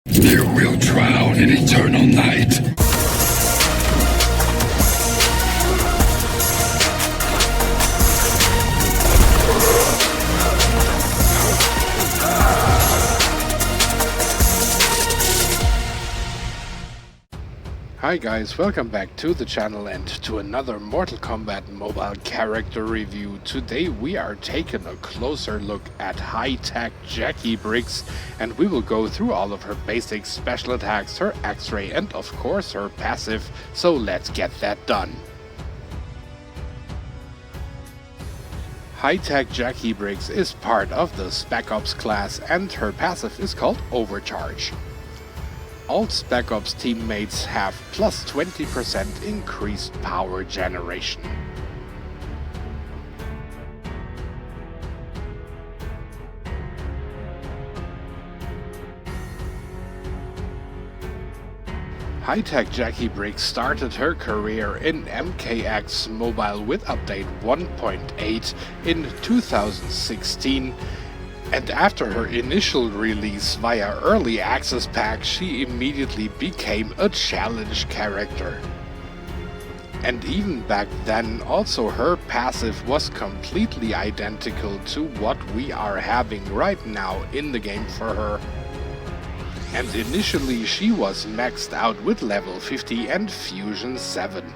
You will drown in eternal night. Hi guys, welcome back to the channel and to another Mortal Kombat mobile character review. Today we are taking a closer look at High Tech Jacqui Briggs, and we will go through all of her basic special attacks, her X-ray and of course her passive, so let's get that done. High Tech Jacqui Briggs is part of the Spec Ops class and her passive is called Overcharge. All Spec Ops teammates have plus 20% increased power generation. High Tech Jacqui Briggs started her career in MKX Mobile with update 1.8 in 2016. And after her initial release via Early Access Pack, she immediately became a challenge character. And even back then, also her passive was completely identical to what we are having right now in the game for her. And initially she was maxed out with level 50 and Fusion 7.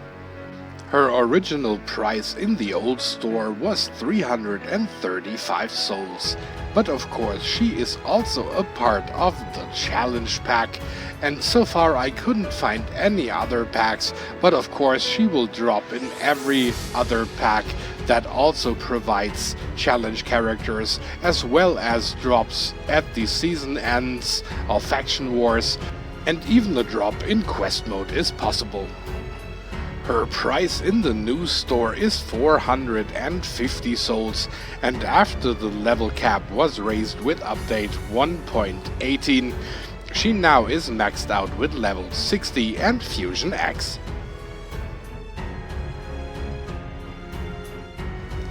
Her original price in the old store was 335 souls, but of course she is also a part of the challenge pack, and so far I couldn't find any other packs, but of course she will drop in every other pack that also provides challenge characters, as well as drops at the season ends of Faction Wars, and even a drop in quest mode is possible. Her price in the new store is 450 souls, and after the level cap was raised with update 1.18, she now is maxed out with level 60 and Fusion X.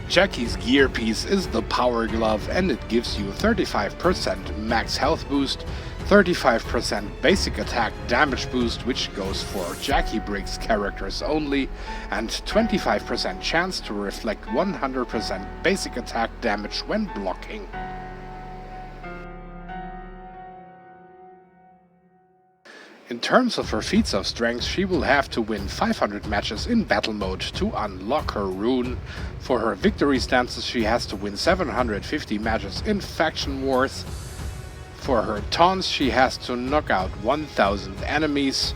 Jacqui's gear piece is the Power Glove, and it gives you 35% max health boost, 35% basic attack damage boost, which goes for Jacqui Briggs characters only, and 25% chance to reflect 100% basic attack damage when blocking. In terms of her feats of strength, she will have to win 500 matches in battle mode to unlock her rune. For her victory stances, she has to win 750 matches in Faction Wars. For her taunts, she has to knock out 1000 enemies.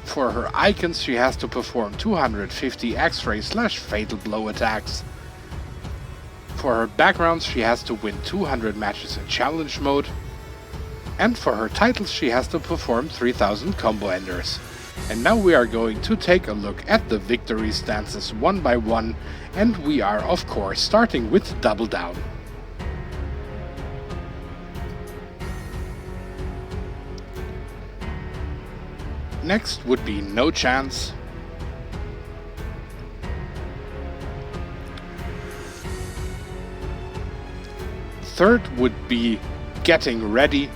For her icons, she has to perform 250 X-ray / fatal blow attacks. For her backgrounds, she has to win 200 matches in challenge mode. And for her titles, she has to perform 3000 combo enders. And now we are going to take a look at the victory stances one by one, and we are of course starting with Double Down. Next would be No Chance. Third would be Getting Ready.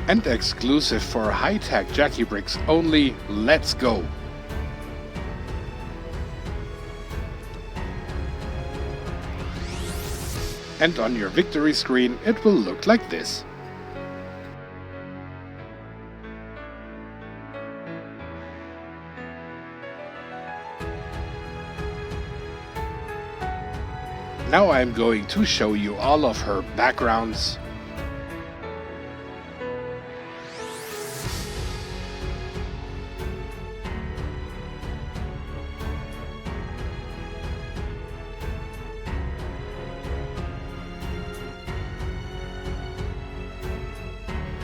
And exclusive for High Tech Jacqui Briggs only, Let's Go. And on your victory screen it will look like this. Now I'm going to show you all of her backgrounds.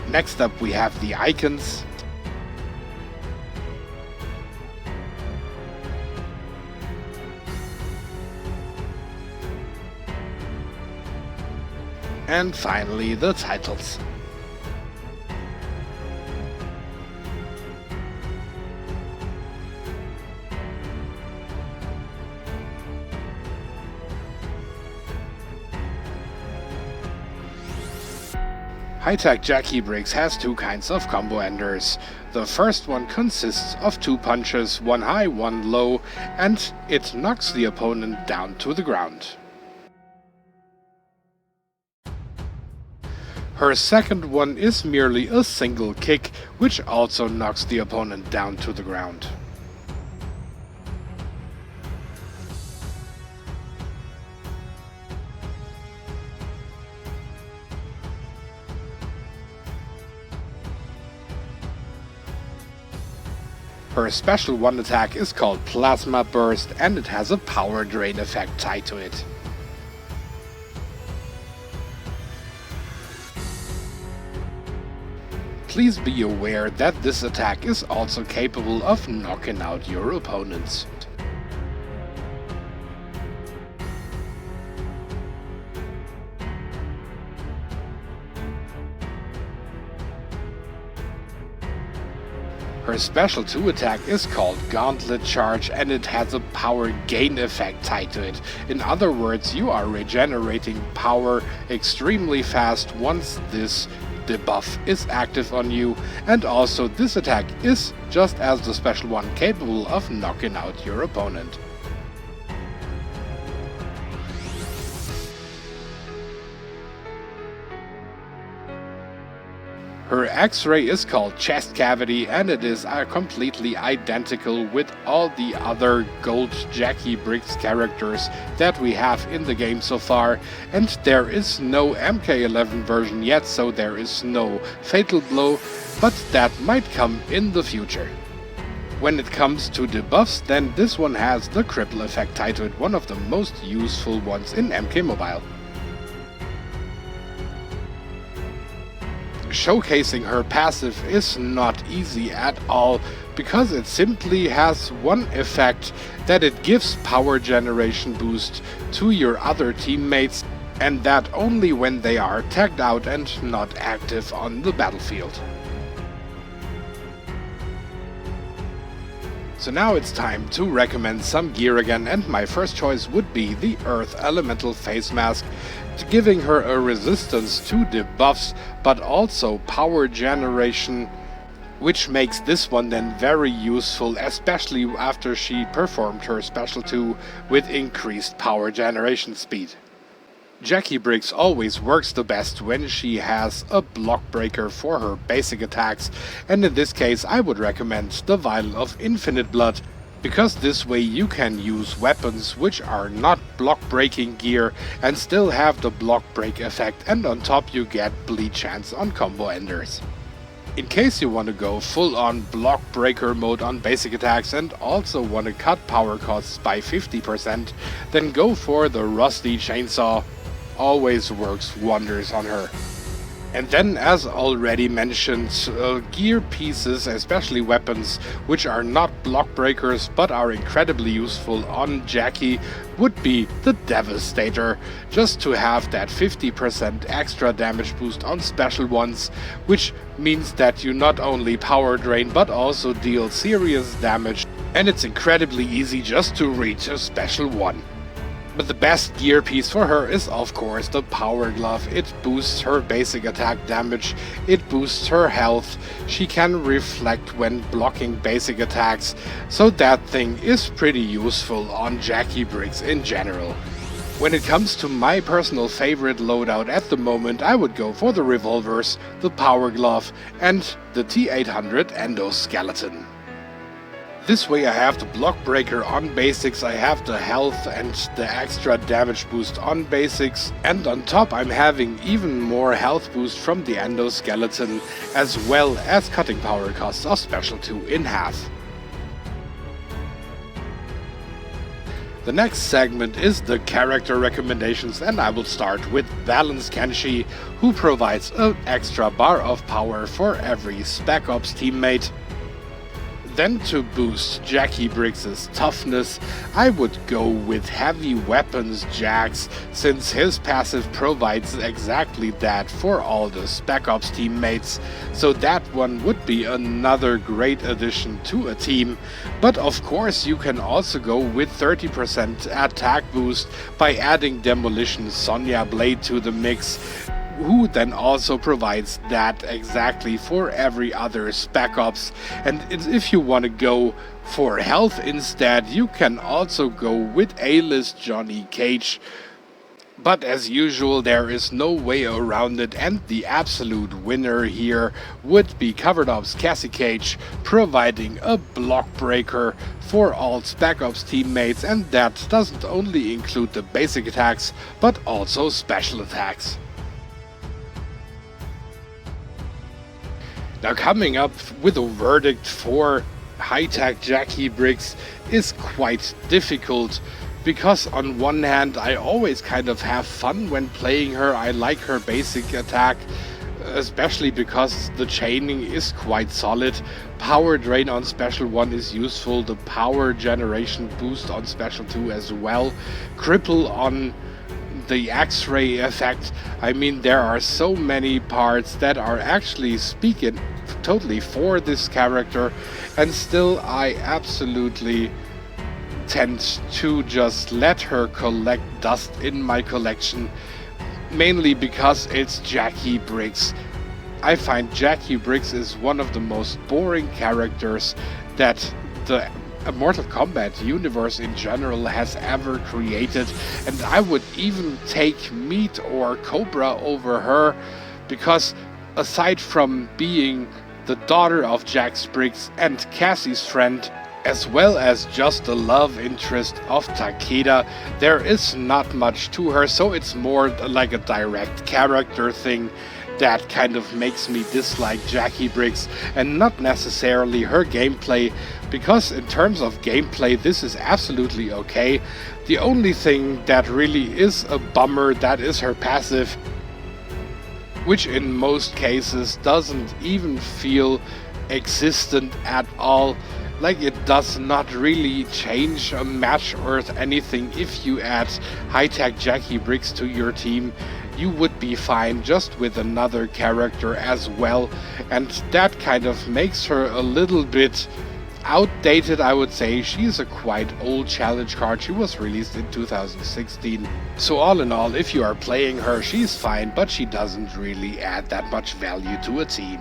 Next up we have the icons. And finally the titles. High Tech Jacqui Briggs has two kinds of combo enders. The first one consists of two punches, one high, one low, and it knocks the opponent down to the ground. Her second one is merely a single kick, which also knocks the opponent down to the ground. Her special one attack is called Plasma Burst and it has a power drain effect tied to it. Please be aware that this attack is also capable of knocking out your opponents. Her special 2 attack is called Gauntlet Charge and it has a power gain effect tied to it. In other words, you are regenerating power extremely fast once this debuff is active on you, and also this attack is, just as the special one, capable of knocking out your opponent. Her X-ray is called Chest Cavity and it is completely identical with all the other gold Jacqui Briggs characters that we have in the game so far, and there is no MK11 version yet, so there is no Fatal Blow, but that might come in the future. When it comes to debuffs, then this one has the Cripple effect tied to it, one of the most useful ones in MK Mobile. Showcasing her passive is not easy at all, because it simply has one effect, that it gives power generation boost to your other teammates, and that only when they are tagged out and not active on the battlefield. So now it's time to recommend some gear again, and my first choice would be the Earth Elemental Face Mask, giving her a resistance to debuffs but also power generation, which makes this one then very useful, especially after she performed her special 2 with increased power generation speed. Jacqui Briggs always works the best when she has a block breaker for her basic attacks, and in this case I would recommend the Vial of Infinite Blood, because this way you can use weapons which are not block breaking gear and still have the block break effect, and on top you get bleed chance on combo enders. In case you want to go full on block breaker mode on basic attacks and also want to cut power costs by 50%, then go for the Rusty Chainsaw. Always works wonders on her. And then, as already mentioned, gear pieces, especially weapons, which are not block breakers but are incredibly useful on Jacqui, would be the Devastator, just to have that 50% extra damage boost on special ones, which means that you not only power drain but also deal serious damage, and it's incredibly easy just to reach a special 1. But the best gear piece for her is of course the Power Glove. It boosts her basic attack damage, it boosts her health, she can reflect when blocking basic attacks, so that thing is pretty useful on Jacqui Briggs in general. When it comes to my personal favorite loadout at the moment, I would go for the revolvers, the Power Glove and the T800 Endoskeleton. This way I have the block breaker on basics, I have the health and the extra damage boost on basics, and on top I'm having even more health boost from the Endoskeleton, as well as cutting power costs of special 2 in half. The next segment is the character recommendations, and I will start with Balance Kenshi, who provides an extra bar of power for every Spec Ops teammate. Then to boost Jacqui Briggs' toughness, I would go with Heavy Weapons Jax, since his passive provides exactly that for all the Spec Ops teammates, so that one would be another great addition to a team. But of course you can also go with 30% attack boost by adding Demolition Sonya Blade to the mix, who then also provides that exactly for every other Spec Ops. And if you want to go for health instead, you can also go with A-list Johnny Cage. But as usual, there is no way around it, and the absolute winner here would be Covered Ops Cassie Cage, providing a block breaker for all Spec Ops teammates, and that doesn't only include the basic attacks, but also special attacks. Now, coming up with a verdict for High Tech Jacqui Briggs is quite difficult, because on one hand I always kind of have fun when playing her. I like her basic attack, especially because the chaining is quite solid. Power drain on special 1 is useful, the power generation boost on special 2 as well, cripple on the X-ray effect. I mean, there are so many parts that are actually speaking totally for this character, and still I absolutely tend to just let her collect dust in my collection, mainly because it's Jacqui Briggs. I find Jacqui Briggs is one of the most boring characters that the Mortal Kombat universe in general has ever created, and I would even take Meat or Cobra over her, because aside from being the daughter of Jax Briggs and Cassie's friend, as well as just the love interest of Takeda, there is not much to her, so it's more like a direct character thing that kind of makes me dislike Jacqui Briggs, and not necessarily her gameplay, because in terms of gameplay this is absolutely okay. The only thing that really is a bummer, that is her passive, which in most cases doesn't even feel existent at all. Like, it does not really change a match or anything. If you add High Tech Jacqui Briggs to your team, you would be fine just with another character as well, and that kind of makes her a little bit outdated, I would say. She's a quite old challenge card. She was released in 2016. So all in all, if you are playing her, she's fine, but she doesn't really add that much value to a team.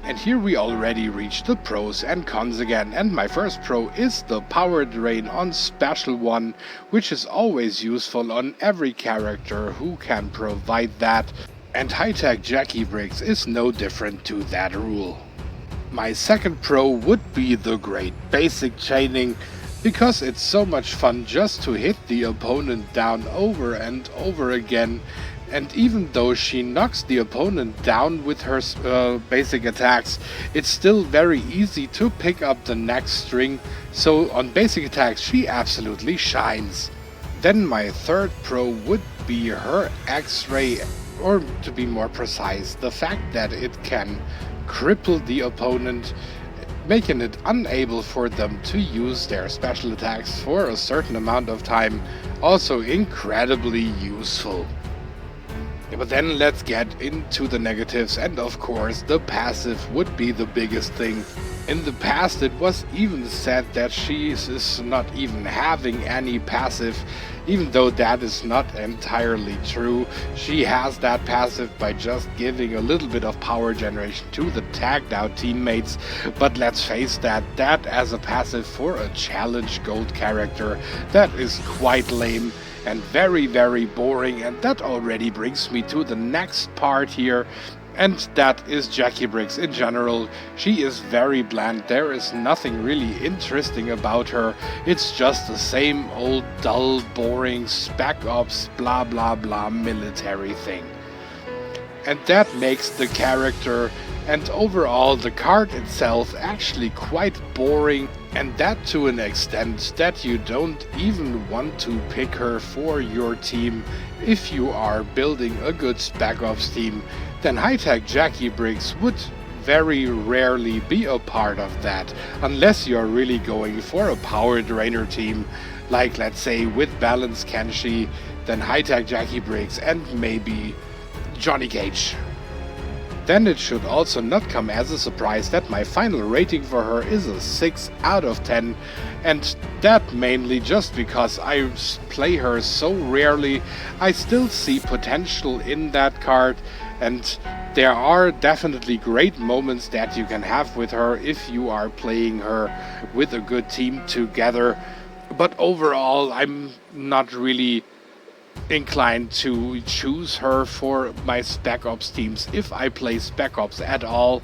And here we already reached the pros and cons again, and my first pro is the power drain on special 1, which is always useful on every character who can provide that, and High Tech Jacqui Briggs is no different to that rule. My second pro would be the great basic chaining, because it's so much fun just to hit the opponent down over and over again. And even though she knocks the opponent down with her basic attacks, it's still very easy to pick up the next string, so on basic attacks she absolutely shines. Then my third pro would be her X-ray, or to be more precise, the fact that it can cripple the opponent, making it unable for them to use their special attacks for a certain amount of time. Also incredibly useful. But then let's get into the negatives, and of course the passive would be the biggest thing. In the past it was even said that she is not even having any passive, even though that is not entirely true. She has that passive by just giving a little bit of power generation to the tagged out teammates, but let's face that as a passive for a challenge gold character, that is quite lame and very, very boring. And that already brings me to the next part here, and that is Jacqui Briggs in general. She is very bland. There is nothing really interesting about her. It's just the same old dull, boring Spec Ops blah blah blah military thing. And that makes the character and overall the card itself actually quite boring, and that to an extent that you don't even want to pick her for your team. If you are building a good Spec Ops team, then High Tech Jacqui Briggs would very rarely be a part of that, unless you're really going for a power drainer team, like let's say with Balance Kenshi, then High Tech Jacqui Briggs and maybe Johnny Cage. then it should also not come as a surprise that my final rating for her is a 6 out of 10, and that mainly just because I play her so rarely. I still see potential in that card, and there are definitely great moments that you can have with her if you are playing her with a good team together. But overall, I'm not really inclined to choose her for my Spec Ops teams if I play Spec Ops at all.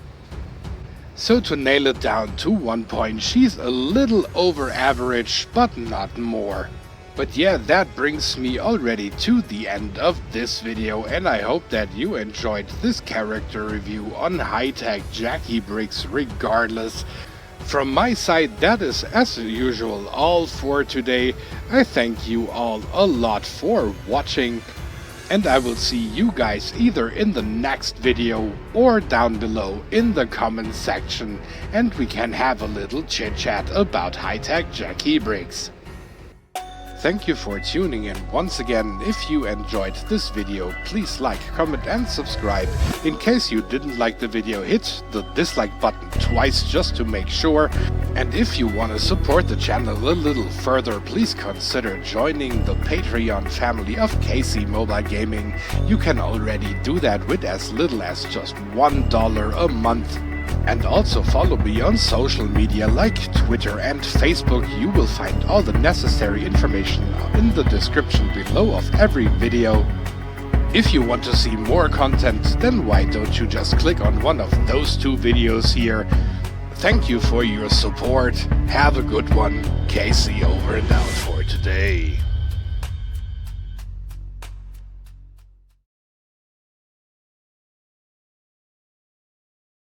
So to nail it down to 1 point, she's a little over average, but not more. But yeah, that brings me already to the end of this video, and I hope that you enjoyed this character review on High Tech Jacqui Briggs regardless. From my side, that is as usual all for today. I thank you all a lot for watching, and I will see you guys either in the next video or down below in the comment section, and we can have a little chit chat about High Tech Jacqui Briggs. Thank you for tuning in once again. If you enjoyed this video, please like, comment and subscribe. In case you didn't like the video, hit the dislike button twice just to make sure. And if you want to support the channel a little further, please consider joining the Patreon family of KC Mobile Gaming. You can already do that with as little as just $1 a month. And also follow me on social media like Twitter and Facebook. You will find all the necessary information in the description below of every video. If you want to see more content, then why don't you just click on one of those two videos here. Thank you for your support. Have a good one. KC over and out for today.